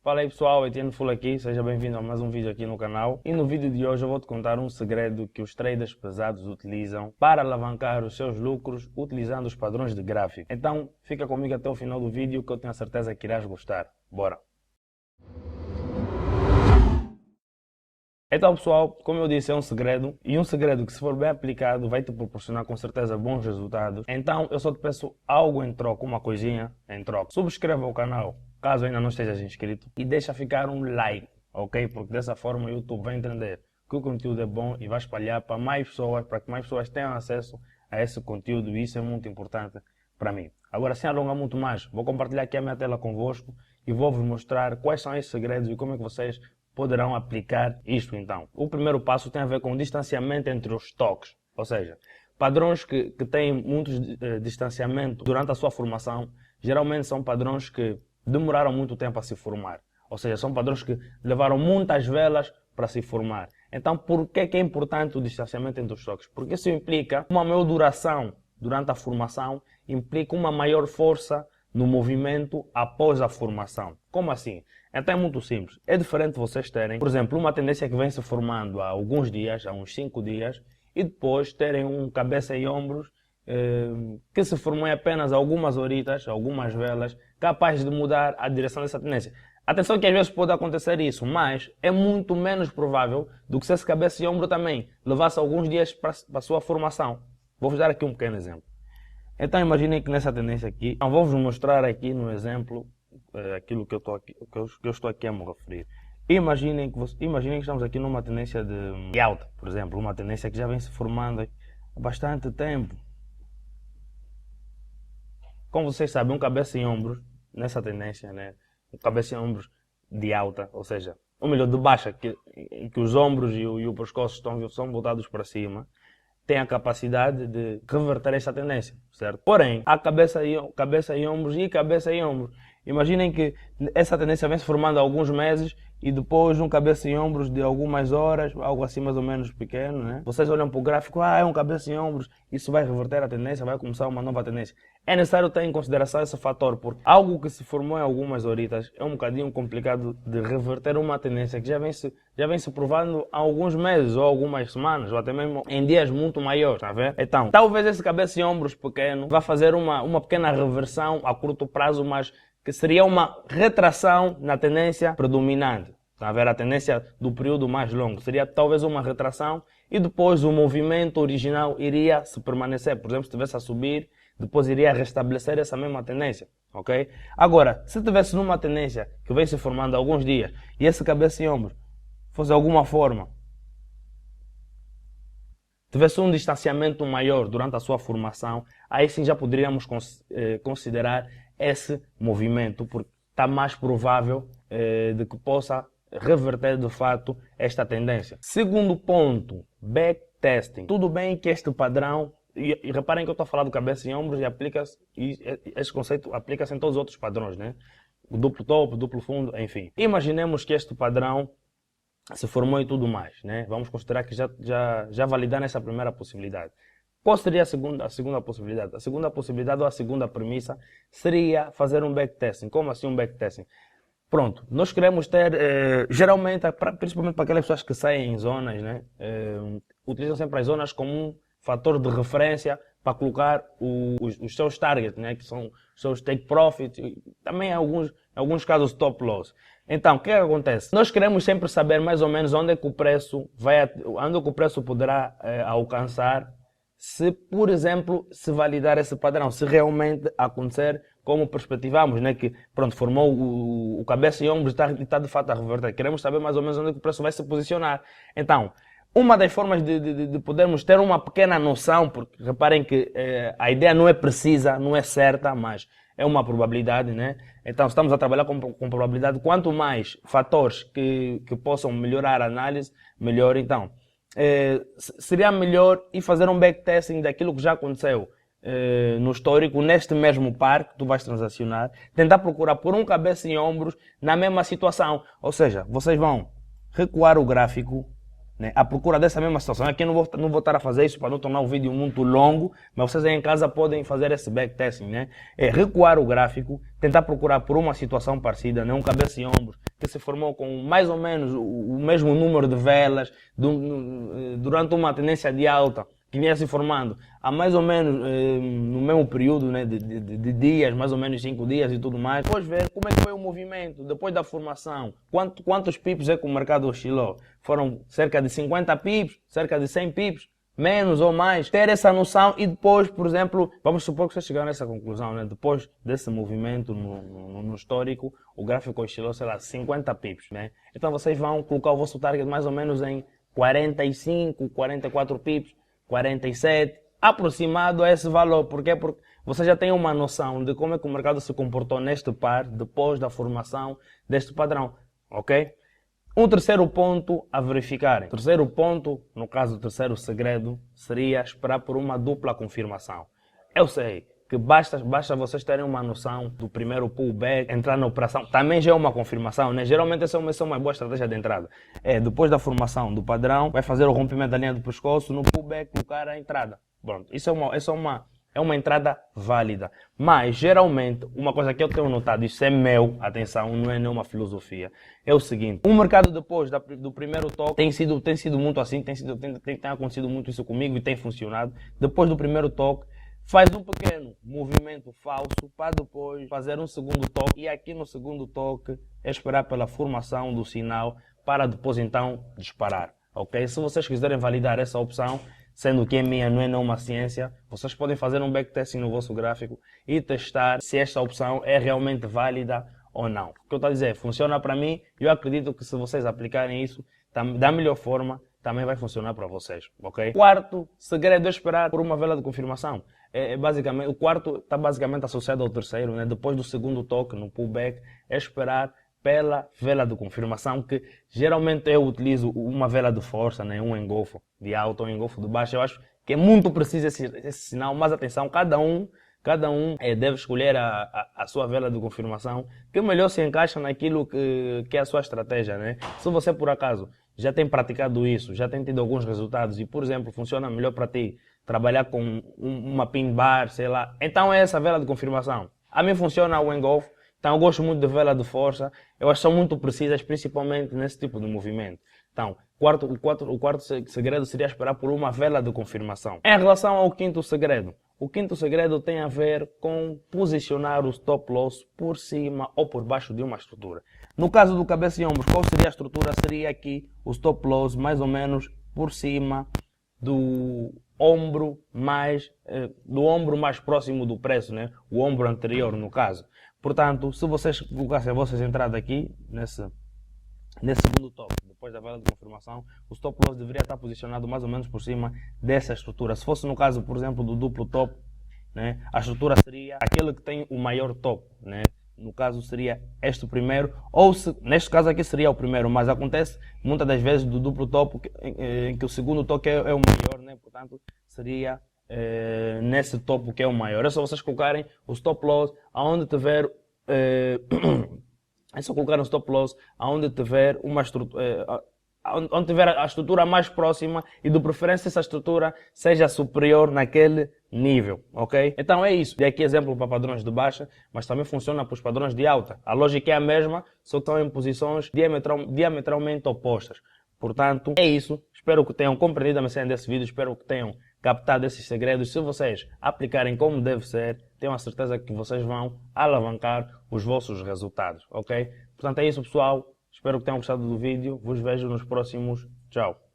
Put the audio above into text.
Fala aí pessoal, Etienne Full aqui, seja bem-vindo a mais um vídeo aqui no canal. E no vídeo de hoje eu vou te contar um segredo que os traders pesados utilizam para alavancar os seus lucros utilizando os padrões de gráfico. Então fica comigo até o final do vídeo que eu tenho a certeza que irás gostar. Bora! Então pessoal, como eu disse, é um segredo, e um segredo que se for bem aplicado vai te proporcionar com certeza bons resultados. Então eu só te peço algo em troca, uma coisinha em troca. Subscreva o canal, caso ainda não estejas inscrito, e deixa ficar um like, ok? Porque dessa forma o YouTube vai entender que o conteúdo é bom e vai espalhar para mais pessoas, para que mais pessoas tenham acesso a esse conteúdo, e isso é muito importante para mim. Agora, sem alongar muito mais, vou compartilhar aqui a minha tela convosco e vou-vos mostrar quais são esses segredos e como é que vocês poderão aplicar isto então. O primeiro passo tem a ver com o distanciamento entre os toques, ou seja, padrões que têm muito distanciamento durante a sua formação, geralmente são padrões que demoraram muito tempo a se formar, ou seja, são padrões que levaram muitas velas para se formar. Então, por que é importante o distanciamento entre os toques? Porque isso implica uma maior duração durante a formação, implica uma maior força no movimento após a formação. Como assim? Então é muito simples. É diferente vocês terem, por exemplo, uma tendência que vem se formando há alguns dias, há uns 5 dias, e depois terem um cabeça e ombros que se formou em apenas algumas horitas, algumas velas, capaz de mudar a direção dessa tendência. Atenção que às vezes pode acontecer isso, mas é muito menos provável do que se esse cabeça e ombro também levasse alguns dias para a sua formação. Vou-vos dar aqui um pequeno exemplo. Então imaginem que nessa tendência aqui, então, vou-vos mostrar aqui no exemplo aquilo que eu estou aqui a me referir. Imaginem que estamos aqui numa tendência de alta, por exemplo, uma tendência que já vem se formando há bastante tempo. Como vocês sabem, um cabeça e ombros nessa tendência, né? Um cabeça e ombros de alta, ou seja, ou melhor, de baixa, que os ombros e o pescoço são voltados para cima, tem a capacidade de reverter esta tendência, certo? Porém, há cabeça e ombros e cabeça e ombros. Imaginem que essa tendência vem se formando há alguns meses e depois um cabeça e ombros de algumas horas, algo assim mais ou menos pequeno, né? Vocês olham para o gráfico, é um cabeça e ombros, isso vai reverter a tendência, vai começar uma nova tendência. É necessário ter em consideração esse fator, porque algo que se formou em algumas horitas é um bocadinho complicado de reverter uma tendência que já vem se provando há alguns meses, ou algumas semanas, ou até mesmo em dias muito maiores, tá vendo? Então, talvez esse cabeça e ombros pequeno vá fazer uma pequena reversão a curto prazo, mas que seria uma retração na tendência predominante. Está a ver? A tendência do período mais longo. Seria talvez uma retração e depois o movimento original iria se permanecer. Por exemplo, se estivesse a subir, depois iria restabelecer essa mesma tendência. Ok? Agora, se estivesse numa tendência que vem se formando há alguns dias e esse cabeça e ombro fosse de alguma forma, tivesse um distanciamento maior durante a sua formação, aí sim já poderíamos considerar esse movimento, porque está mais provável de que possa reverter de fato esta tendência. Segundo ponto, backtesting. Tudo bem que este padrão, e reparem que eu estou a falar do cabeça e ombros e este conceito aplica-se em todos os outros padrões, né? O duplo topo, duplo fundo, enfim. Imaginemos que este padrão se formou e tudo mais, né? Vamos considerar que já validando essa primeira possibilidade. Qual seria a segunda possibilidade? A segunda possibilidade ou a segunda premissa seria fazer um backtesting. Como assim um backtesting? Pronto, nós queremos ter, geralmente, principalmente para aquelas pessoas que saem em zonas, né? Utilizam sempre as zonas como um fator de referência para colocar os seus targets, né? Que são os seus take profit, e também em alguns casos stop loss. Então, o que é que acontece? Nós queremos sempre saber mais ou menos onde é que o preço poderá alcançar, se, por exemplo, se validar esse padrão, se realmente acontecer como perspectivamos, né? Que pronto, formou o cabeça e ombros e está de fato a reverter. Queremos saber mais ou menos onde é que o preço vai se posicionar. Então, uma das formas de podermos ter uma pequena noção, porque reparem que a ideia não é precisa, não é certa, mas é uma probabilidade, né? Então, estamos a trabalhar com probabilidade. Quanto mais fatores que possam melhorar a análise, melhor. Então, seria melhor ir fazer um backtesting daquilo que já aconteceu no histórico, neste mesmo par que tu vais transacionar, tentar procurar por um cabeça e ombros na mesma situação. Ou seja, vocês vão recuar o gráfico, né, à procura dessa mesma situação. Aqui eu não vou estar a fazer isso para não tornar o vídeo muito longo, mas vocês aí em casa podem fazer esse backtesting, né? É recuar o gráfico, tentar procurar por uma situação parecida, né? Um cabeça e ombros que se formou com mais ou menos o mesmo número de velas durante uma tendência de alta que vinha se formando há mais ou menos no mesmo período, né, de dias, mais ou menos 5 dias e tudo mais. Depois ver como é que foi o movimento depois da formação, quantos pips é que o mercado oscilou. Foram cerca de 50 pips, cerca de 100 pips, menos ou mais. Ter essa noção e depois, por exemplo, vamos supor que vocês chegaram nessa conclusão, né? Depois desse movimento no histórico, o gráfico oscilou, sei lá, 50 pips, né? Então vocês vão colocar o vosso target mais ou menos em 45, 44 pips, 47, aproximado a esse valor. Por quê? Porque você já tem uma noção de como é que o mercado se comportou neste par depois da formação deste padrão, ok? Um terceiro ponto a verificar. Terceiro ponto, no caso do terceiro segredo, seria esperar por uma dupla confirmação. Eu sei que basta vocês terem uma noção do primeiro pullback, entrar na operação, também já é uma confirmação, né? Geralmente essa é uma boa estratégia de entrada. Depois da formação do padrão, vai fazer o rompimento da linha do pescoço, no pullback colocar a entrada. Pronto, isso é uma entrada válida. Mas, geralmente, uma coisa que eu tenho notado, isso é meu, atenção, não é nenhuma filosofia, é o seguinte: o mercado depois do primeiro toque tem sido muito assim, tem acontecido muito isso comigo e tem funcionado. Depois do primeiro toque, faz um pequeno movimento falso para depois fazer um segundo toque e aqui no segundo toque é esperar pela formação do sinal para depois então disparar, ok? Se vocês quiserem validar essa opção, sendo que é minha, não é nenhuma ciência, vocês podem fazer um backtesting no vosso gráfico e testar se esta opção é realmente válida ou não. O que eu estou a dizer, funciona para mim e eu acredito que se vocês aplicarem isso da melhor forma, também vai funcionar para vocês, ok? Quarto segredo é esperar por uma vela de confirmação. Basicamente, o quarto está basicamente associado ao terceiro, né? Depois do segundo toque no pullback, é esperar pela vela de confirmação, que geralmente eu utilizo uma vela de força, né? Um engolfo de alta ou um engolfo de baixa. Eu acho que é muito preciso esse sinal, mas atenção, cada um deve escolher a sua vela de confirmação, que melhor se encaixa naquilo que é a sua estratégia, né? Se você, por acaso, já tem praticado isso, já tem tido alguns resultados e, por exemplo, funciona melhor para ti trabalhar com uma pin bar, sei lá, então é essa vela de confirmação. A mim funciona o engolfo, então eu gosto muito de vela de força, eu acho que são muito precisas, principalmente nesse tipo de movimento. Então, o quarto segredo seria esperar por uma vela de confirmação. Em relação ao quinto segredo, o quinto segredo tem a ver com posicionar o stop loss por cima ou por baixo de uma estrutura. No caso do cabeça e ombros, qual seria a estrutura? Seria aqui o stop loss mais ou menos por cima do ombro mais próximo do preço, né? O ombro anterior, no caso. Portanto, se vocês colocassem as vossas entradas aqui, nesse segundo toque, depois da vela de confirmação, o stop loss deveria estar posicionado mais ou menos por cima dessa estrutura. Se fosse no caso, por exemplo, do duplo top, né, a estrutura seria aquele que tem o maior top, né? No caso seria este primeiro, ou neste caso aqui seria o primeiro, mas acontece muitas das vezes do duplo topo em que o segundo toque é o maior, né? Portanto seria nesse topo que é o maior. É só vocês colocarem o stop loss aonde tiver é só colocar um stop loss aonde tiver uma estrutura, onde tiver a estrutura mais próxima e de preferência essa estrutura seja superior naquele nível, ok? Então é isso. Dei aqui exemplo para padrões de baixa, mas também funciona para os padrões de alta. A lógica é a mesma, só que estão em posições diametralmente opostas. Portanto, é isso. Espero que tenham compreendido a mensagem desse vídeo, espero que tenham captado esses segredos. Se vocês aplicarem como deve ser, tenho a certeza que vocês vão alavancar os vossos resultados, ok? Portanto é isso, pessoal. Espero que tenham gostado do vídeo. Vos vejo nos próximos. Tchau.